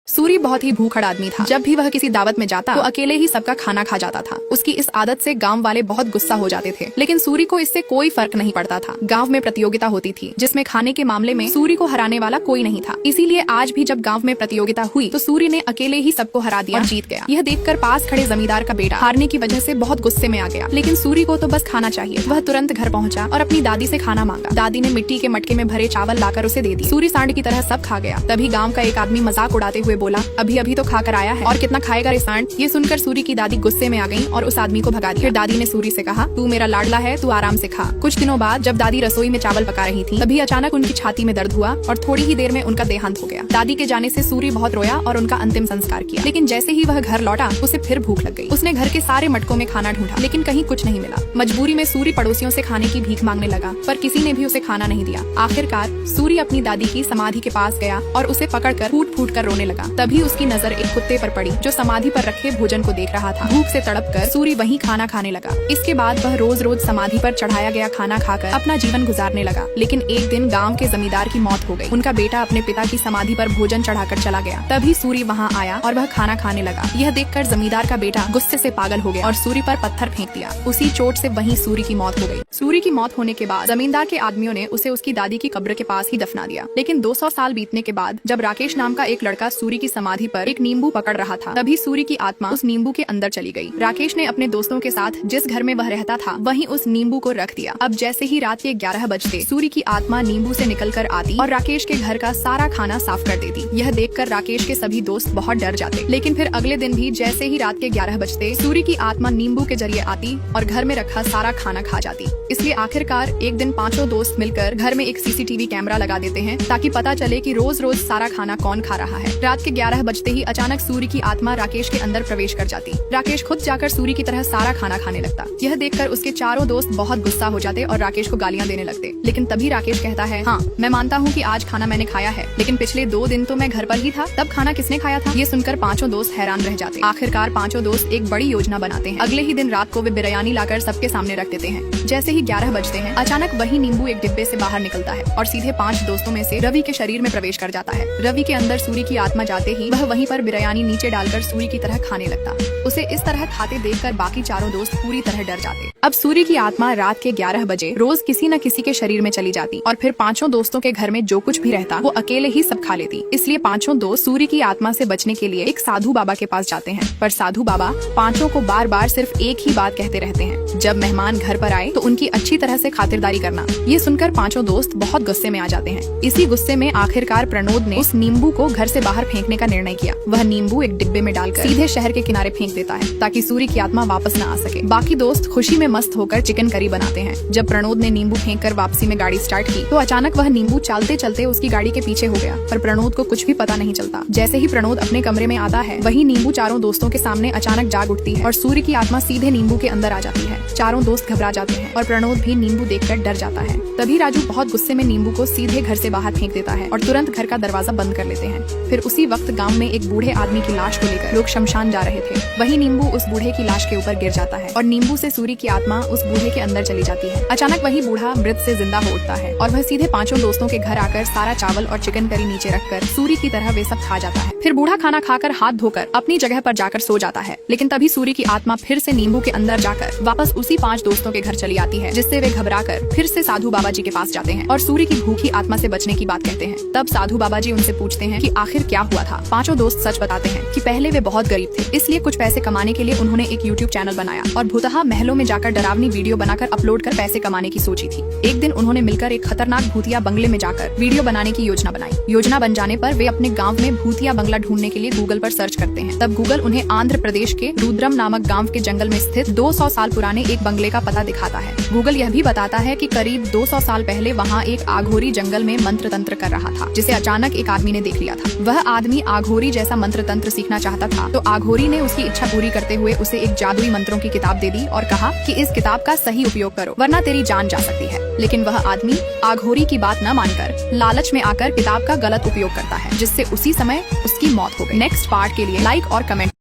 सूरी बहुत ही भूखड़ आदमी था। जब भी वह किसी दावत में जाता तो अकेले ही सबका खाना खा जाता था। उसकी इस आदत से गांव वाले बहुत गुस्सा हो जाते थे, लेकिन सूरी को इससे कोई फर्क नहीं पड़ता था। गांव में प्रतियोगिता होती थी जिसमें खाने के मामले में सूरी को हराने वाला कोई नहीं था। इसीलिए आज भी जब गांव में प्रतियोगिता हुई तो सूरी ने अकेले ही सबको हरा दिया और जीत गया। यह देखकर पास खड़े जमींदार का बेटा हारने की वजह से बहुत गुस्से में आ गया, लेकिन सूरी को तो बस खाना चाहिए। वह तुरंत घर पहुँचा और अपनी दादी से खाना मांगा। दादी ने मिट्टी के मटके में भरे चावल लाकर उसे दे दी। सूरी सांड की तरह सब खा गया। तभी गाँव का एक आदमी मजाक उड़ाते हुए बोला, अभी अभी तो खाकर आया है और कितना खाएगा रे सांड। ये सुनकर सूरी की दादी गुस्से में आ गई और उस आदमी को भगा दिया। फिर दादी ने सूरी से कहा, तू मेरा लाडला है, तू आराम से खा। कुछ दिनों बाद जब दादी रसोई में चावल पका रही थी, तभी अचानक उनकी छाती में दर्द हुआ और थोड़ी ही देर में उनका देहांत हो गया। दादी के जाने से सूरी बहुत रोया और उनका अंतिम संस्कार किया। लेकिन जैसे ही वह घर लौटा उसे फिर भूख लग गई। उसने घर के सारे मटकों में खाना ढूंढा, लेकिन कहीं कुछ नहीं मिला। मजबूरी में सूरी पड़ोसियों से खाने की भीख मांगने लगा, पर किसी ने भी उसे खाना नहीं दिया। आखिरकार सूरी अपनी दादी की समाधि के पास गया और उसे पकड़कर फूट फूट कर रोने लगा। तभी उसकी नजर एक कुत्ते पर पड़ी जो समाधि पर रखे भोजन को देख रहा था। भूख से तड़प कर सूरी वहीं खाना खाने लगा। इसके बाद वह रोज रोज समाधि पर चढ़ाया गया खाना खाकर अपना जीवन गुजारने लगा। लेकिन एक दिन गांव के जमींदार की मौत हो गई। उनका बेटा अपने पिता की समाधि पर भोजन चढ़ाकर चला गया। तभी सूरी वहां आया और वह खाना खाने लगा। यह देखकर जमींदार का बेटा गुस्से से पागल हो गया और सूरी पर पत्थर फेंक दिया। उसी चोट से वहीं सूरी की मौत हो गई। सूरी की मौत होने के बाद जमींदार के आदमियों ने उसे उसकी दादी की कब्र के पास ही दफना दिया। लेकिन 200 साल बीतने के बाद जब राकेश नाम का एक लड़का सूरी की समाधि पर एक नींबू पकड़ रहा था, तभी सूरी की आत्मा उस नींबू के अंदर चली गई। राकेश ने अपने दोस्तों के साथ जिस घर में वह रहता था वहीं उस नींबू को रख दिया। अब जैसे ही रात के 11 बजते सूरी की आत्मा नींबू से निकलकर आती और राकेश के घर का सारा खाना साफ कर देती। यह देखकर राकेश के सभी दोस्त बहुत डर जाते। लेकिन फिर अगले दिन भी जैसे ही रात के 11 बजते सूरी की आत्मा नींबू के जरिए आती और घर में रखा सारा खाना खा जाती। इसलिए आखिरकार एक दिन पांचों दोस्त मिलकर घर में एक सीसीटीवी कैमरा लगा देते हैं ताकि पता चले कि रोज रोज सारा खाना कौन खा रहा है। रात के 11 बजते ही अचानक सूरी की आत्मा राकेश के अंदर प्रवेश कर जाती। राकेश खुद जाकर सूरी की तरह सारा खाना खाने लगता। यह देखकर उसके चारों दोस्त बहुत गुस्सा हो जाते और राकेश को गालियां देने लगते। लेकिन तभी राकेश कहता है, हाँ मैं मानता हूँ कि आज खाना मैंने खाया है, लेकिन पिछले 2 दिन तो मैं घर पर ही था, तब खाना किसने खाया था। ये सुनकर पांचों दोस्त हैरान रह जाते। आखिरकार पांचों दोस्त एक बड़ी योजना बनाते हैं। अगले ही दिन रात को वे बिरयानी लाकर सबके सामने रख देते हैं। जैसे ही 11 बजते हैं अचानक वही नींबू एक डिब्बे से बाहर निकलता है और सीधे 5 दोस्तों में से रवि के शरीर में प्रवेश कर जाता है। रवि के अंदर सूरी की आत्मा जाते ही वह वहीं पर बिरयानी नीचे डालकर सूरी की तरह खाने लगता। उसे इस तरह खाते देखकर बाकी चारों दोस्त पूरी तरह डर जाते। अब सूरी की आत्मा रात के 11 बजे रोज किसी न किसी के शरीर में चली जाती और फिर पांचों दोस्तों के घर में जो कुछ भी रहता वो अकेले ही सब खा लेती। इसलिए पांचों दोस्त सूरी की आत्मा से बचने के लिए एक साधु बाबा के पास जाते हैं। पर साधु बाबा पांचों को बार बार सिर्फ एक ही बात कहते रहते हैं, जब मेहमान घर पर आए तो उनकी अच्छी तरह से खातिरदारी करना। ये सुनकर पांचों दोस्त बहुत गुस्से में आ जाते हैं। इसी गुस्से में आखिरकार प्रणोद ने उस नींबू को घर से बाहर फेंकने का निर्णय किया। वह नींबू एक डिब्बे में डालकर सीधे शहर के किनारे फेंक देता है ताकि सूरी की आत्मा वापस न आ सके। बाकी दोस्त खुशी में मस्त होकर चिकन करी बनाते हैं। जब प्रणोद ने नींबू फेंककर वापसी में गाड़ी स्टार्ट की तो अचानक वह नींबू चलते चलते उसकी गाड़ी के पीछे हो गया, पर प्रणोद को कुछ भी पता नहीं चलता। जैसे ही प्रणोद अपने कमरे में आता है वही नींबू चारों दोस्तों के सामने अचानक जाग उठती है और सूरी की आत्मा सीधे नींबू के अंदर आ जाती है। चारों दोस्त घबरा जाते हैं और प्रणोद भी नींबू देखकर डर जाता है। तभी राजू बहुत गुस्से में नींबू को सीधे घर से बाहर फेंक देता है और तुरंत घर का दरवाजा बंद कर लेते हैं। फिर उसी वक्त गांव में एक बूढ़े आदमी की लाश को लेकर लोग शमशान जा रहे थे। वही नींबू उस बूढ़े की लाश के ऊपर गिर जाता है और नींबू से सूरी की आत्मा उस बूढ़े के अंदर चली जाती है। अचानक वही बूढ़ा मृत से जिंदा हो उठता है और वह सीधे पांचों दोस्तों के घर आकर सारा चावल और चिकन करी नीचे रखकर सूरी की तरह वे सब खा जाता है। फिर बूढ़ा खाना खाकर हाथ धोकर अपनी जगह पर जाकर सो जाता है। लेकिन तभी सूरी की आत्मा फिर से नींबू के अंदर जाकर वापस उसी 5 दोस्तों के घर चली आती है, जिससे वे घबराकर फिर से साधु बाबा जी के पास जाते हैं और सूरी की भूखी आत्मा से बचने की बात कहते हैं। तब साधु बाबा जी उनसे पूछते हैं कि आखिर क्या हुआ था। पांचों दोस्त सच बताते हैं कि पहले वे बहुत गरीब थे, इसलिए कुछ पैसे कमाने के लिए उन्होंने एक YouTube चैनल बनाया और भूतहा महलों में जाकर डरावनी वीडियो बनाकर अपलोड कर पैसे कमाने की सोची थी। एक दिन उन्होंने मिलकर एक खतरनाक भूतिया बंगले में जाकर वीडियो बनाने की योजना बनाई। योजना बन जाने पर वे अपने गाँव में भूतिया बंगला ढूंढने के लिए गूगल पर सर्च करते हैं। तब गूगल उन्हें आंध्र प्रदेश के रुद्रम नामक गाँव के जंगल में स्थित 200 साल पुराने एक बंगले का पता दिखाता है। गूगल यह भी बताता है कि करीब 200 साल पहले वहाँ एक आघोरी जंगल में मंत्र तंत्र कर रहा था, जिसे अचानक एक आदमी ने देख लिया था। वह आदमी आघोरी जैसा मंत्र तंत्र सीखना चाहता था, तो आघोरी ने उसकी इच्छा पूरी करते हुए उसे एक जादुई मंत्रों की किताब दे दी और कहा कि इस किताब का सही उपयोग करो वरना तेरी जान जा सकती है। लेकिन वह आदमी आघोरी की बात न मानकर लालच में आकर किताब का गलत उपयोग करता है, जिससे उसी समय उसकी मौत हो गई। नेक्स्ट पार्ट के लिए लाइक और कमेंट